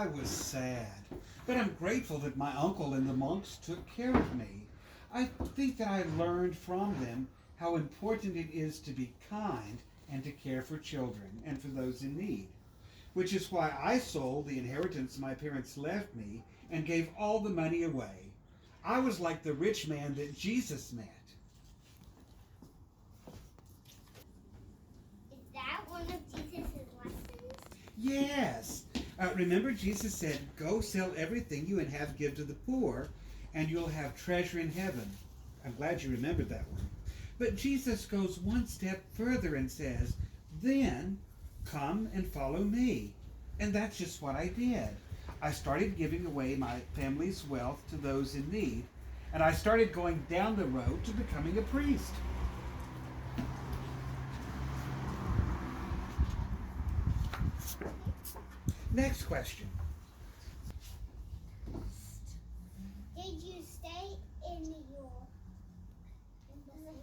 I was sad, but I'm grateful that my uncle and the monks took care of me. I think that I learned from them how important it is to be kind and to care for children and for those in need, which is why I sold the inheritance my parents left me and gave all the money away. I was like the rich man that Jesus met. Is that one of Jesus' lessons? Yes. Remember, Jesus said, "Go sell everything you have, give to the poor, and you'll have treasure in heaven." I'm glad you remembered that one. But Jesus goes one step further and says, "Then come and follow me." And that's just what I did. I started giving away my family's wealth to those in need, and I started going down the road to becoming a priest. Next question. Did you stay in the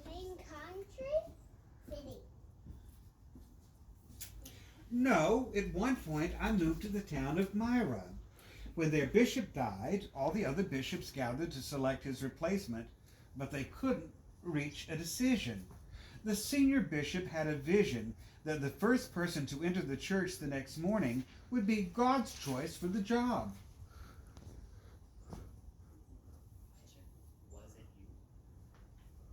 same city? No, at one point I moved to the town of Myra. When their bishop died, all the other bishops gathered to select his replacement, but they couldn't reach a decision. The senior bishop had a vision that the first person to enter the church the next morning would be God's choice for the job.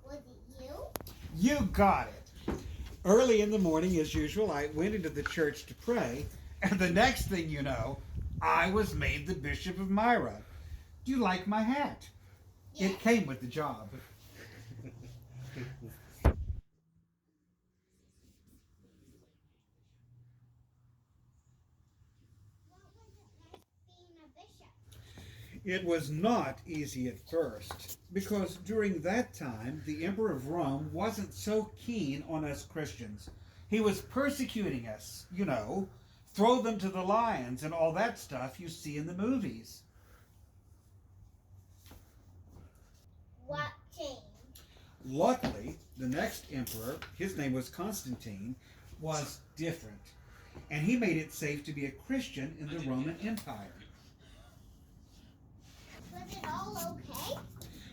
Was it you? You got it. Early in the morning, as usual, I went into the church to pray, and the next thing you know, I was made the Bishop of Myra. Do you like my hat? Yes. It came with the job. What was it like being a bishop? It was not easy at first, because during that time, the Emperor of Rome wasn't so keen on us Christians. He was persecuting us, throw them to the lions and all that stuff you see in the movies. What changed? Luckily, the next emperor, his name was Constantine, was different, and he made it safe to be a Christian in the Roman Empire. Was it all okay?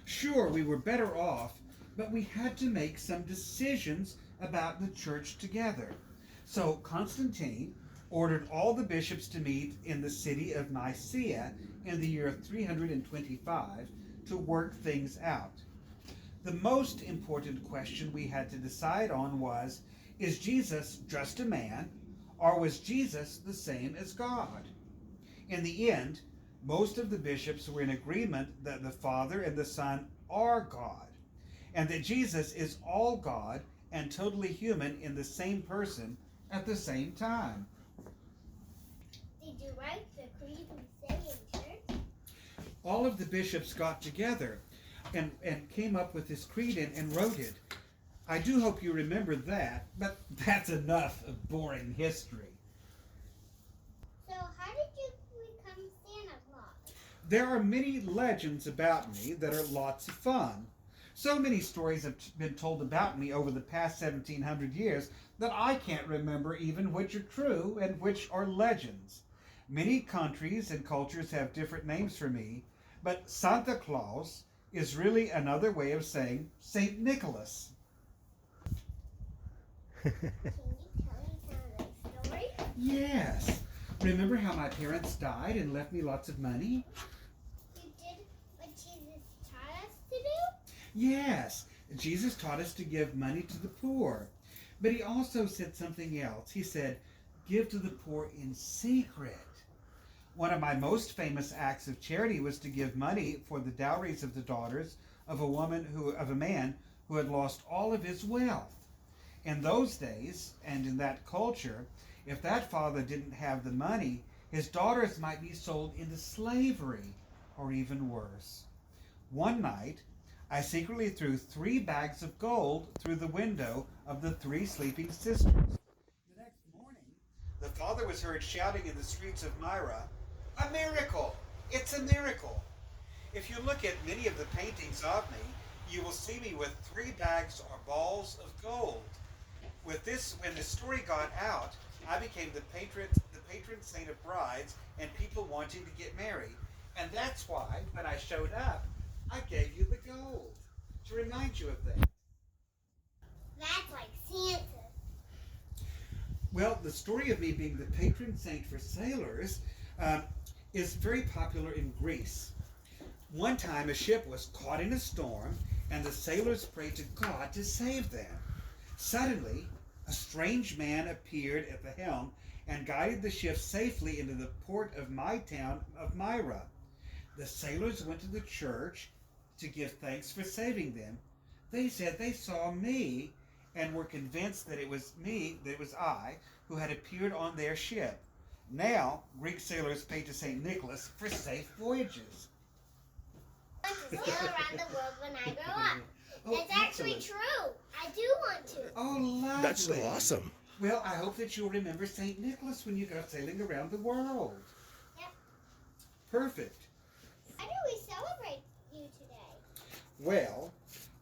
Sure, we were better off, but we had to make some decisions about the church together. So Constantine ordered all the bishops to meet in the city of Nicaea in the year 325 to work things out. The most important question we had to decide on was, is Jesus just a man, or was Jesus the same as God? In the end, most of the bishops were in agreement that the Father and the Son are God, and that Jesus is all God and totally human in the same person at the same time. Did you write the creed and say in church? All of the bishops got together and came up with this creed and wrote it. I do hope you remember that, but that's enough of boring history. So how did you become Santa Claus? There are many legends about me that are lots of fun. So many stories have been told about me over the past 1,700 years that I can't remember even which are true and which are legends. Many countries and cultures have different names for me, but Santa Claus is really another way of saying St. Nicholas. Can you tell me kind of a story? Yes. Remember how my parents died and left me lots of money? You did what Jesus taught us to do? Yes. Jesus taught us to give money to the poor. But he also said something else. He said, give to the poor in secret. One of my most famous acts of charity was to give money for the dowries of the daughters of a man who had lost all of his wealth. In those days, and in that culture, if that father didn't have the money, his daughters might be sold into slavery, or even worse. One night, I secretly threw 3 bags of gold through the window of the 3 sleeping sisters. The next morning, the father was heard shouting in the streets of Myra, "A miracle! It's a miracle!" If you look at many of the paintings of me, you will see me with 3 bags or balls of gold. With this, when the story got out, I became the patron saint of brides and people wanting to get married. And that's why, when I showed up, I gave you the gold to remind you of that. That's like Santa. Well, the story of me being the patron saint for sailors is very popular in Greece. One time, a ship was caught in a storm, and the sailors prayed to God to save them. Suddenly, a strange man appeared at the helm and guided the ship safely into the port of my town of Myra. The sailors went to the church to give thanks for saving them. They said they saw me and were convinced that it was I, who had appeared on their ship. Now, Greek sailors pay to St. Nicholas for safe voyages. I want to sail around the world when I grow up. Oh, That's actually excellent. true. I do want to. Oh, lovely. That's so awesome. Well, I hope that you'll remember St. Nicholas when you go sailing around the world. Yep. Perfect. How do we celebrate you today? Well,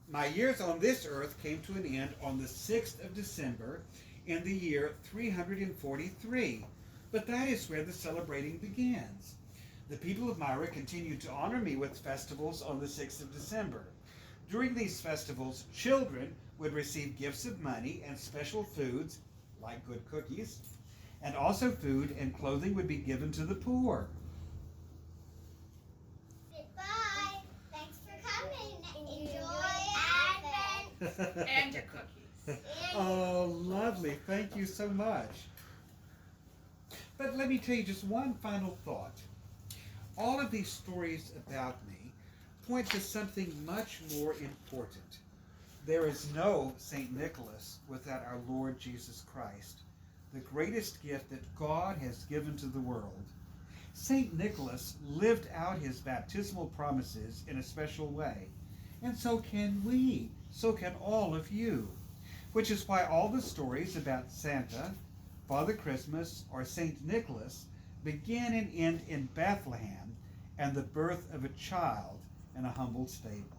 my years on this earth came to an end on the 6th of December in the year 343. But that is where the celebrating begins. The people of Myra continued to honor me with festivals on the 6th of December. During these festivals, children would receive gifts of money and special foods, like good cookies, and also food and clothing would be given to the poor. Goodbye. Thanks for coming. Enjoy Advent. And your cookies. Oh, lovely. Thank you so much. But let me tell you just one final thought. All of these stories about me point to something much more important. There is no St. Nicholas without our Lord Jesus Christ, the greatest gift that God has given to the world. St. Nicholas lived out his baptismal promises in a special way, and so can we, so can all of you, which is why all the stories about Santa, Father Christmas, or St. Nicholas begin and end in Bethlehem and the birth of a child in a humble stable.